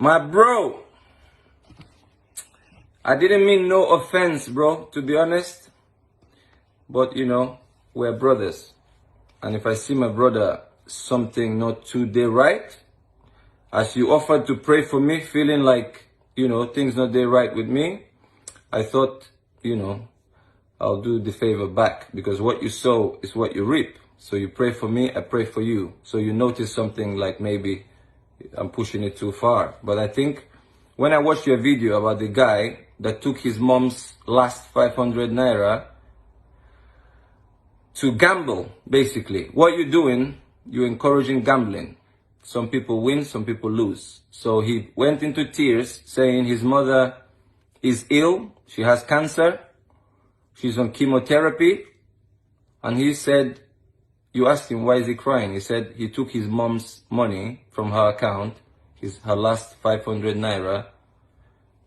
My bro, I didn't mean no offense, bro, to be honest. But, we're brothers. And if I see my brother something not today right, as you offered to pray for me, feeling like, things not there right with me, I thought, I'll do the favor back. Because what you sow is what you reap. So you pray for me, I pray for you. So you notice something like maybe I'm pushing it too far. But I think when I watched your video about the guy that took his mom's last 500 naira to gamble, basically. What you're doing, you're encouraging gambling. Some people win, some people lose. So he went into tears saying his mother is ill, she has cancer, she's on chemotherapy. And he said, you asked him, why is he crying? He said he took his mom's money from her account, her last 500 naira,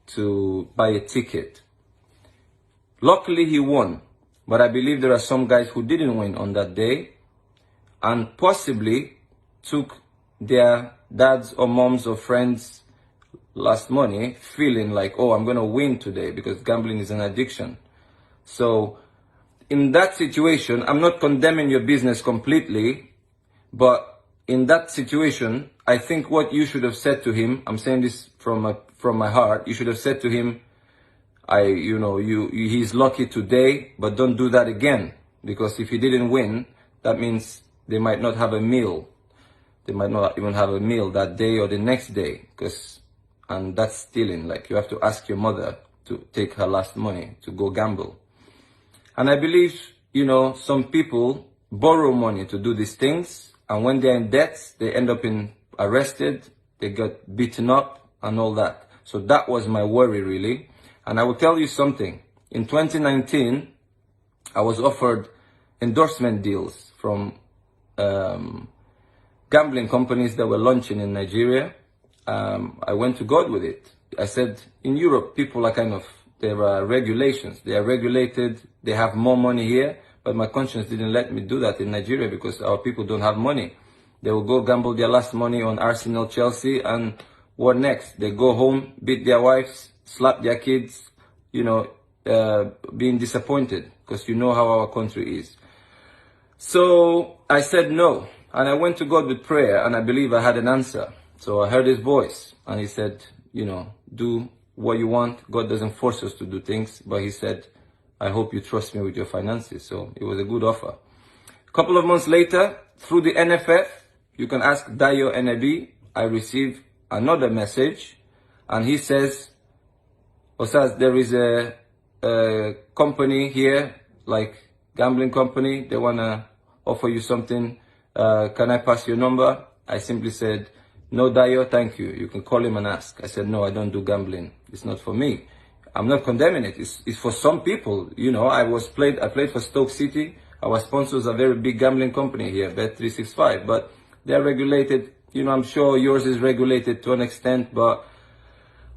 to buy a ticket. Luckily, he won. But I believe there are some guys who didn't win on that day and possibly took their dads or moms or friends' last money feeling like, oh, I'm going to win today because gambling is an addiction. So in that situation, I'm not condemning your business completely, but in that situation, I think what you should have said to him, I'm saying this from my heart, you should have said to him, he's lucky today, but don't do that again. Because if he didn't win, that means they might not have a meal. They might not even have a meal that day or the next day. And that's stealing. Like, you have to ask your mother to take her last money to go gamble. And I believe, some people borrow money to do these things. And when they're in debt, they end up arrested. They get beaten up and all that. So that was my worry, really. And I will tell you something. In 2019, I was offered endorsement deals from gambling companies that were launching in Nigeria. I went to God with it. I said, in Europe, people are there are regulations. They are regulated. They have more money here. But my conscience didn't let me do that in Nigeria because our people don't have money. They will go gamble their last money on Arsenal, Chelsea, and what next? They go home, beat their wives, slap their kids, being disappointed because you know how our country is. So I said no. And I went to God with prayer and I believe I had an answer. So I heard his voice and he said, do what you want. God doesn't force us to do things. But he said, I hope you trust me with your finances. So it was a good offer. A couple of months later, through the NFF, you can ask Dayo NAB, I received another message and he says, Osaze, there is a company here, like gambling company. They want to offer you something. Can I pass your number? I simply said, no, Dayo, thank you. You can call him and ask. I said, no, I don't do gambling. It's not for me. I'm not condemning it. It's for some people. I played for Stoke City. Our sponsors are a very big gambling company here, Bet365, but they're regulated. I'm sure yours is regulated to an extent, but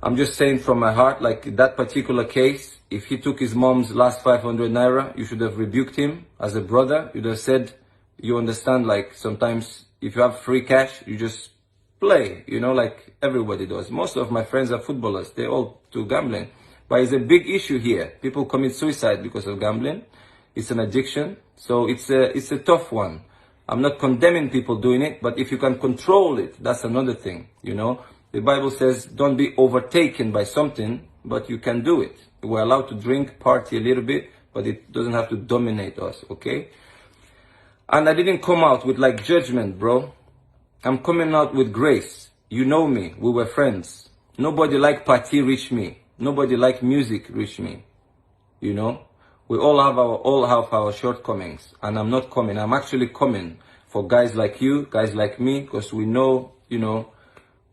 I'm just saying from my heart, like that particular case, if he took his mom's last 500 naira, you should have rebuked him as a brother. You'd have said, you understand, like sometimes if you have free cash, you just play, like everybody does. Most of my friends are footballers. They all do gambling. But it's a big issue here. People commit suicide because of gambling. It's an addiction. So it's a tough one. I'm not condemning people doing it, but if you can control it, that's another thing, The Bible says, don't be overtaken by something, but you can do it. We're allowed to drink, party a little bit, but it doesn't have to dominate us, okay? And I didn't come out with judgment, bro. I'm coming out with grace. You know me. We were friends. Nobody like party reach me. Nobody like music reach me. We all have our shortcomings. And I'm not coming. I'm actually coming for guys like you, guys like me, because we know,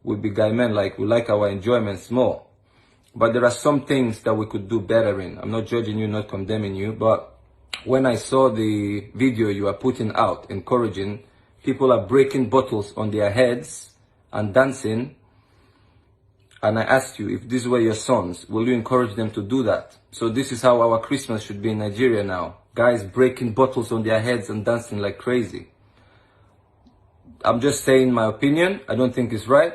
we be guy men, we like our enjoyments more. But there are some things that we could do better in. I'm not judging you, not condemning you, but when I saw the video you are putting out, encouraging, people are breaking bottles on their heads and dancing. And I asked you, if these were your sons, will you encourage them to do that? So this is how our Christmas should be in Nigeria now. Guys breaking bottles on their heads and dancing like crazy. I'm just saying my opinion. I don't think it's right.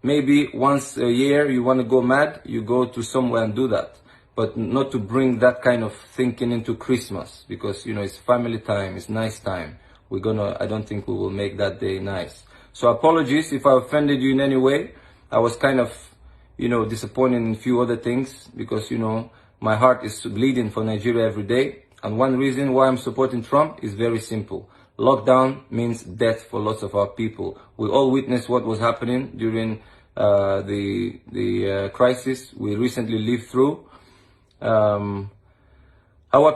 maybe once a year you want to go mad, you go to somewhere and do that. But not to bring that kind of thinking into Christmas, because, you know, it's family time, it's nice time. I don't think we will make that day nice. So apologies if I offended you in any way. I was kind of, you know, disappointed in a few other things, because, you know, my heart is bleeding for Nigeria every day. And one reason why I'm supporting Trump is very simple. Lockdown means death for lots of our people. We all witnessed what was happening during the crisis we recently lived through. Our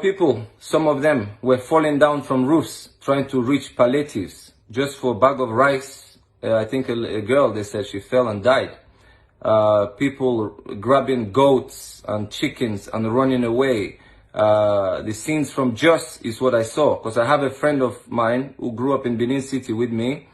people, some of them were falling down from roofs trying to reach palliatives just for a bag of rice. I think a girl, they said she fell and died. People grabbing goats and chickens and running away. The scenes from Jos is what I saw, because I have a friend of mine who grew up in Benin City with me.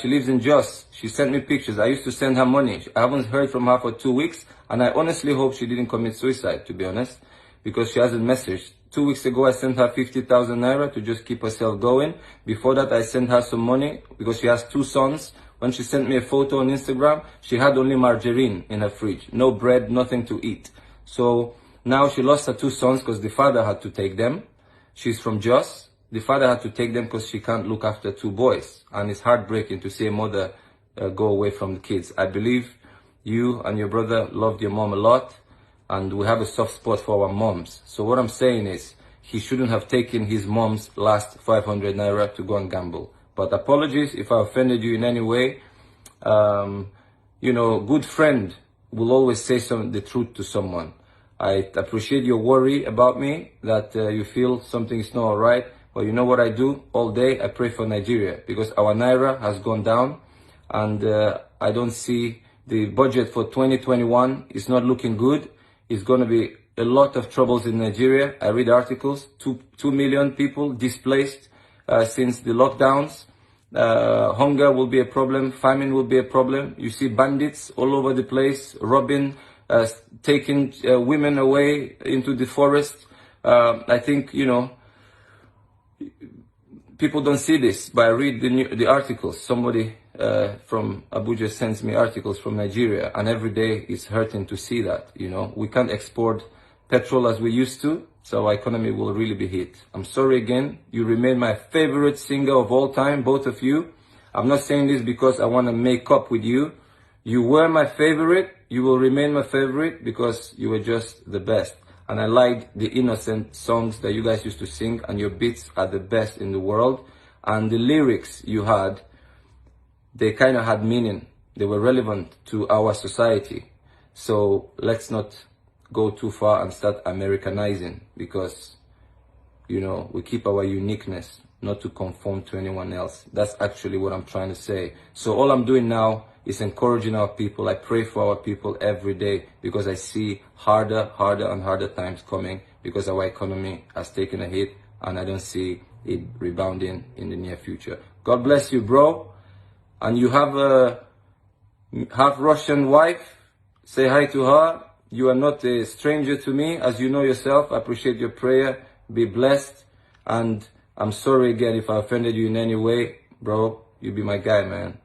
She lives in Jos. She sent me pictures. I used to send her money. I haven't heard from her for 2 weeks, and I honestly hope she didn't commit suicide, to be honest, because she hasn't messaged. 2 weeks ago, I sent her 50,000 naira to just keep herself going. Before that, I sent her some money because she has 2 sons. When she sent me a photo on Instagram, she had only margarine in her fridge. No bread, nothing to eat. So now she lost her 2 sons because the father had to take them. She's from Jos. The father had to take them because she can't look after 2 boys. And it's heartbreaking to see a mother go away from the kids. I believe you and your brother loved your mom a lot, and we have a soft spot for our moms. So what I'm saying is, he shouldn't have taken his mom's last 500 naira to go and gamble. But apologies if I offended you in any way. You know, good friend will always say the truth to someone. I appreciate your worry about me, that you feel something is not all right. But you know what I do all day? I pray for Nigeria, because our naira has gone down, and I don't see the budget for 2021 is not looking good. It's going to be a lot of troubles in Nigeria. I read articles, 2 million people displaced since the lockdowns. Hunger will be a problem, famine will be a problem. You see bandits all over the place, robbing, taking women away into the forest. I think, you know, people don't see this, but I read the articles. Somebody from Abuja sends me articles from Nigeria, and every day it's hurting to see that. You know, we can't export petrol as we used to, so our economy will really be hit. I'm sorry again. You remain my favorite singer of all time, both of you. I'm not saying this because I want to make up with you. You were my favorite. You will remain my favorite because you were just the best. And I liked the innocent songs that you guys used to sing, and your beats are the best in the world. And the lyrics you had, they kind of had meaning. They were relevant to our society. So let's not go too far and start Americanizing, because, you know, we keep our uniqueness, not to conform to anyone else. That's actually what I'm trying to say. So all I'm doing now is encouraging our people. I pray for our people every day, because I see harder and harder times coming, because our economy has taken a hit, and I don't see it rebounding in the near future. God bless you, bro. And you have a half Russian wife. Say hi to her. You are not a stranger to me, as you know yourself. I appreciate your prayer. Be blessed. And I'm sorry again if I offended you in any way. Bro, you be my guy, man.